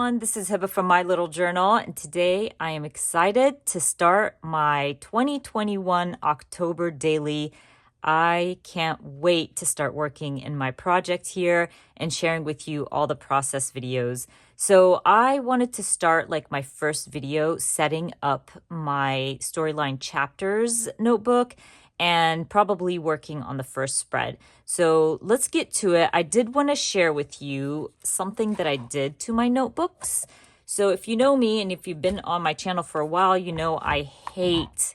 everyone, this is Hiba from My Little Journal, and today I am excited to start my 2021 October daily. I can't wait to start working in my project here and sharing with you all the process videos. So I wanted to start like my first video setting up my storyline chapters notebook and probably working on the first spread. So let's get to it. I did want to share with you something that I did to my notebooks. So if you know me and if you've been on my channel for a while, you know I hate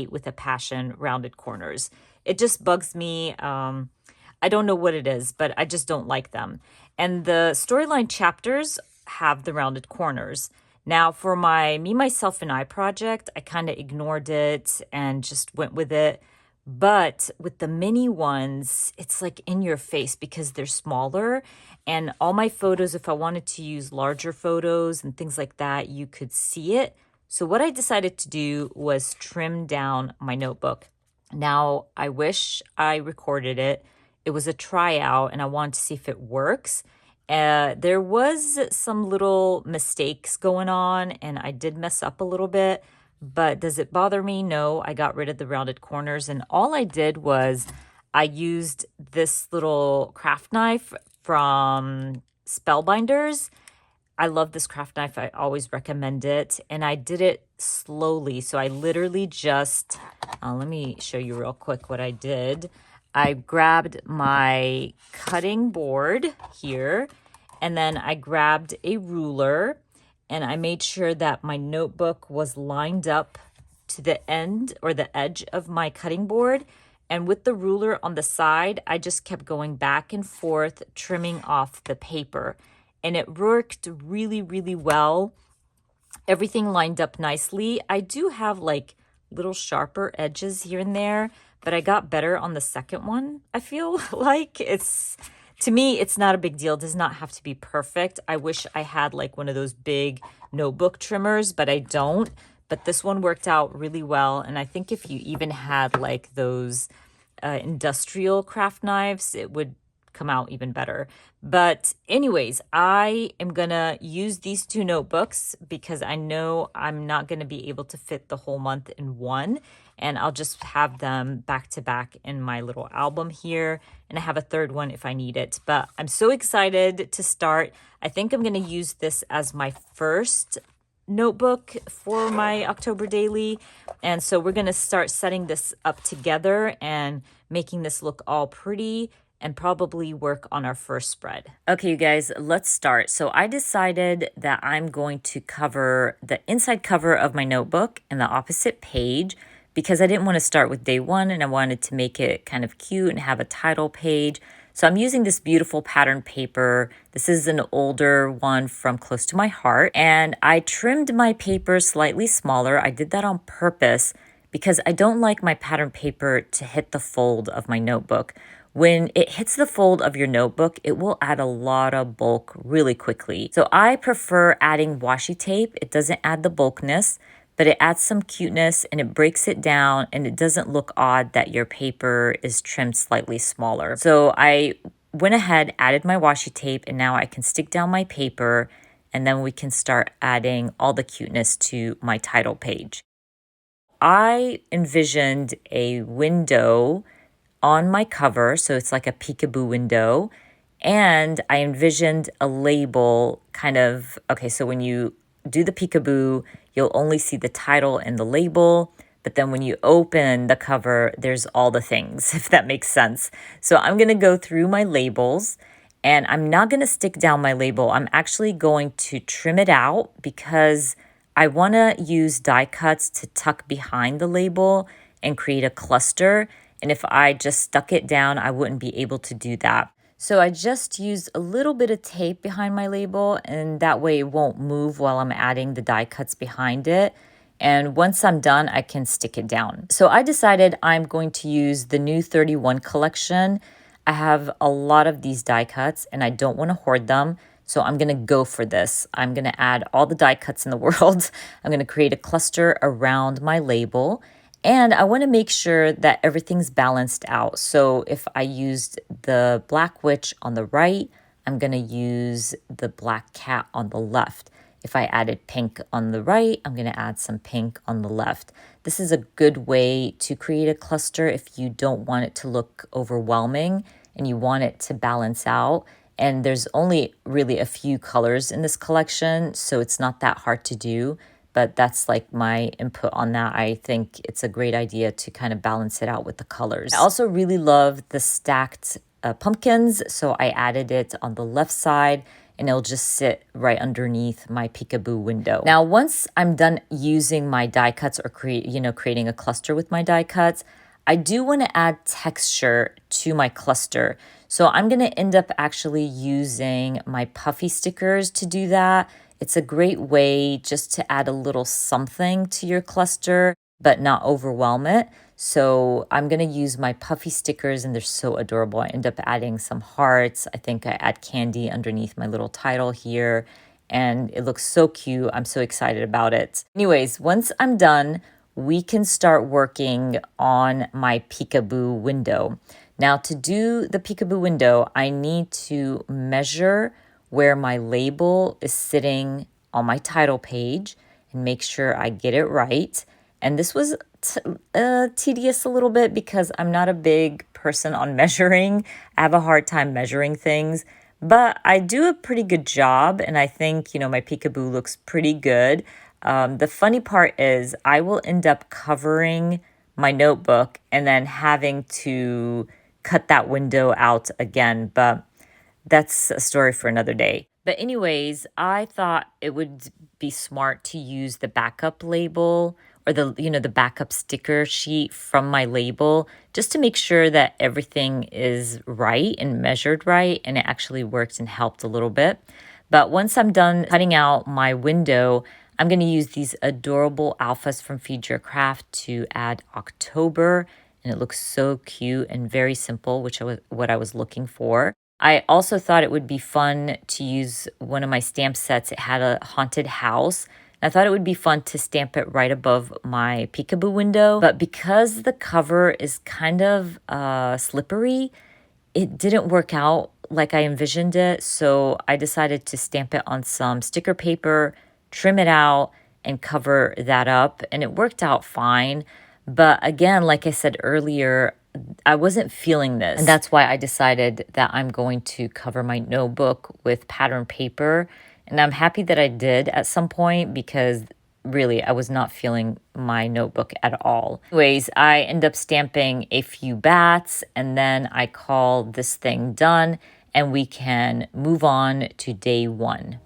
with a passion rounded corners. It just bugs me. I don't know what it is, but I just don't like them. And the storyline chapters have the rounded corners. Now for my Me, Myself, and I project, I kind of ignored it and just went with it. But with the mini ones, it's like in your face because they're smaller. And all my photos, if I wanted to use larger photos and things like that, you could see it. So what I decided to do was trim down my notebook. Now, I wish I recorded it. It was a tryout and I wanted to see if it works. There was some little mistakes going on and I did mess up a little bit. But does it bother me? No, I got rid of the rounded corners. And all I did was I used this little craft knife from Spellbinders. I love this craft knife. I always recommend it. And I did it slowly. So I literally just, let me show you real quick what I did. I grabbed my cutting board here, and then I grabbed a ruler, and I made sure that my notebook was lined up to the end or the edge of my cutting board. And with the ruler on the side, I just kept going back and forth, trimming off the paper. And it worked really, really well. Everything lined up nicely. I do have like little sharper edges here and there, but I got better on the second one. I feel like to me, it's not a big deal. It does not have to be perfect. I wish I had like one of those big notebook trimmers, but I don't. But this one worked out really well. And I think if you even had like those industrial craft knives, it would come out even better. But anyways, I am gonna use these two notebooks because I know I'm not gonna be able to fit the whole month in one, and I'll just have them back to back in my little album here, and I have a third one if I need it. But I'm so excited to start. I think I'm gonna use this as my first notebook for my October daily, and so we're gonna start setting this up together and making this look all pretty and probably work on our first spread. Okay, you guys, let's start. So I decided that I'm going to cover the inside cover of my notebook and the opposite page because I didn't want to start with day one and I wanted to make it kind of cute and have a title page. So I'm using this beautiful pattern paper. This is an older one from close to my heart. And I trimmed my paper slightly smaller. I did that on purpose because I don't like my pattern paper to hit the fold of my notebook. When it hits the fold of your notebook, it will add a lot of bulk really quickly. So I prefer adding washi tape. It doesn't add the bulkiness, but it adds some cuteness and it breaks it down and it doesn't look odd that your paper is trimmed slightly smaller. So I went ahead, added my washi tape, and now I can stick down my paper and then we can start adding all the cuteness to my title page. I envisioned a window on my cover, so it's like a peekaboo window, and I envisioned a label kind of, okay, so when you do the peekaboo, you'll only see the title and the label, but then when you open the cover, there's all the things, if that makes sense. So I'm going to go through my labels, and I'm not going to stick down my label. I'm actually going to trim it out because I want to use die cuts to tuck behind the label and create a cluster. And if I just stuck it down, I wouldn't be able to do that. So I just used a little bit of tape behind my label, and that way it won't move while I'm adding the die cuts behind it. And once I'm done, I can stick it down. So I decided I'm going to use the new 31 collection. I have a lot of these die cuts and I don't want to hoard them. So I'm going to go for this. I'm going to add all the die cuts in the world. I'm going to create a cluster around my label. And I want to make sure that everything's balanced out. So if I used the Black Witch on the right, I'm going to use the black cat on the left. If I added pink on the right, I'm going to add some pink on the left. This is a good way to create a cluster if you don't want it to look overwhelming and you want it to balance out. And there's only really a few colors in this collection, so it's not that hard to do. But that's like my input on that. I think it's a great idea to kind of balance it out with the colors. I also really love the stacked pumpkins, so I added it on the left side, and it'll just sit right underneath my peekaboo window. Now, once I'm done using my die cuts or creating a cluster with my die cuts, I do want to add texture to my cluster. So I'm going to end up actually using my puffy stickers to do that. It's a great way just to add a little something to your cluster, but not overwhelm it. So I'm going to use my puffy stickers, and they're so adorable. I end up adding some hearts. I think I add candy underneath my little title here, and it looks so cute. I'm so excited about it. Anyways, once I'm done, we can start working on my peekaboo window. Now, to do the peekaboo window, I need to measure where my label is sitting on my title page and make sure I get it right. And this was tedious a little bit because I'm not a big person on measuring. I have a hard time measuring things, but I do a pretty good job. And I think, my peekaboo looks pretty good. The funny part is I will end up covering my notebook and then having to cut that window out again. But that's a story for another day. But anyways, I thought it would be smart to use the backup label or the backup sticker sheet from my label just to make sure that everything is right and measured right, and it actually worked and helped a little bit. But once I'm done cutting out my window, I'm going to use these adorable alphas from Feed Your Craft to add October, and it looks so cute and very simple, which was what I was looking for. I also thought it would be fun to use one of my stamp sets. It had a haunted house. I thought it would be fun to stamp it right above my peekaboo window. But because the cover is kind of slippery, it didn't work out like I envisioned it. So I decided to stamp it on some sticker paper, trim it out, and cover that up. And it worked out fine. But again, like I said earlier, I wasn't feeling this. And that's why I decided that I'm going to cover my notebook with pattern paper. And I'm happy that I did at some point because really I was not feeling my notebook at all. Anyways, I end up stamping a few bats, and then I call this thing done, and we can move on to day one.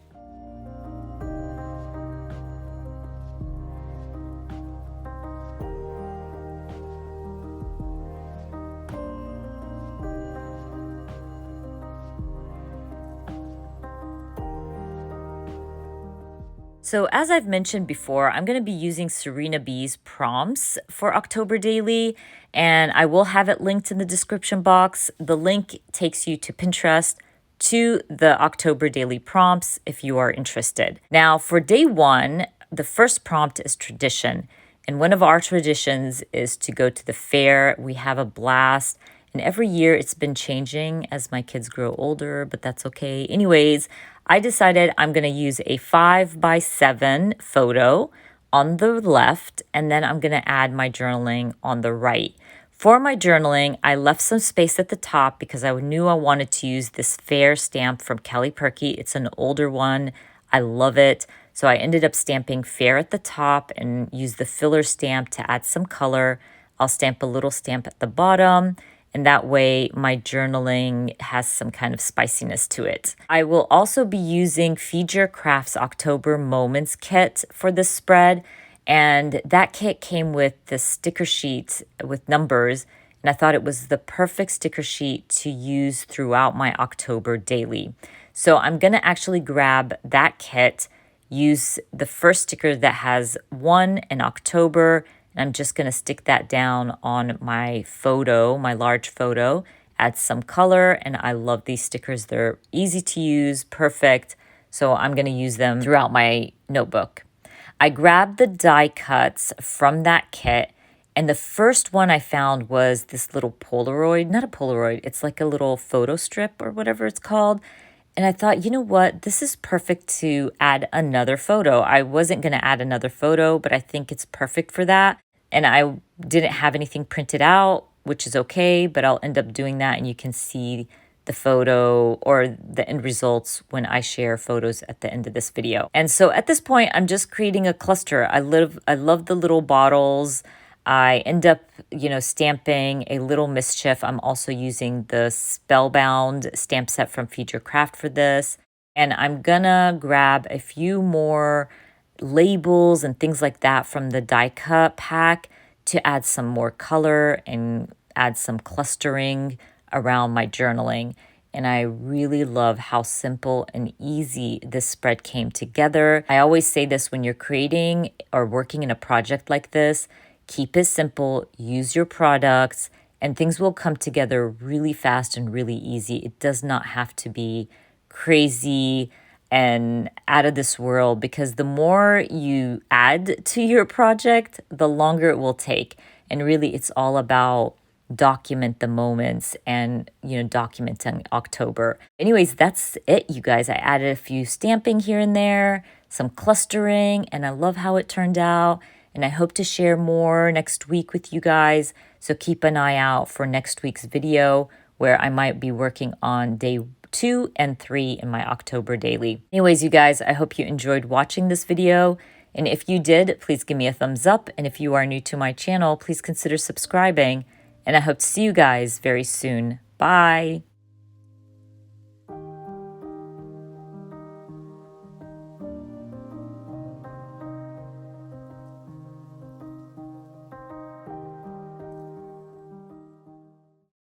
So as I've mentioned before, I'm going to be using Serena B's prompts for October Daily, and I will have it linked in the description box. The link takes you to Pinterest to the October Daily prompts if you are interested. Now for day one, the first prompt is tradition. And one of our traditions is to go to the fair. We have a blast. And every year it's been changing as my kids grow older, but that's okay. Anyways, I decided I'm going to use a 5x7 photo on the left, and then I'm going to add my journaling on the right. For my journaling, I left some space at the top because I knew I wanted to use this fair stamp from Purkey. It's an older one. I love it. So I ended up stamping fair at the top and use the filler stamp to add some color. I'll stamp a little stamp at the bottom, and that way my journaling has some kind of spiciness to it. I will also be using Feed Your Craft's October Moments kit for this spread. And that kit came with the sticker sheet with numbers. And I thought it was the perfect sticker sheet to use throughout my October daily. So I'm going to actually grab that kit, use the first sticker that has 1 in October, and I'm just going to stick that down on my photo, my large photo, add some color, and I love these stickers. They're easy to use, perfect, so I'm going to use them throughout my notebook. I grabbed the die cuts from that kit, and the first one I found was this little Polaroid, not a Polaroid, it's like a little photo strip or whatever it's called. And I thought, you know what? This is perfect to add another photo. I wasn't going to add another photo, but I think it's perfect for that. And I didn't have anything printed out, which is okay, but I'll end up doing that and you can see the photo or the end results when I share photos at the end of this video. And so at this point, I'm just creating a cluster. I love the little bottles. I end up, stamping a little mischief. I'm also using the Spellbound stamp set from Feed Your Craft for this. And I'm gonna grab a few more labels and things like that from the die cut pack to add some more color and add some clustering around my journaling. And I really love how simple and easy this spread came together. I always say this when you're creating or working in a project like this, keep it simple, use your products, and things will come together really fast and really easy. It does not have to be crazy and out of this world, because the more you add to your project, the longer it will take. And really, it's all about document the moments and, documenting October. Anyways, that's it, you guys. I added a few stamping here and there, some clustering, and I love how it turned out. And I hope to share more next week with you guys. So keep an eye out for next week's video where I might be working on day 2 and 3 in my October daily. Anyways, you guys, I hope you enjoyed watching this video. And if you did, please give me a thumbs up. And if you are new to my channel, please consider subscribing. And I hope to see you guys very soon. Bye.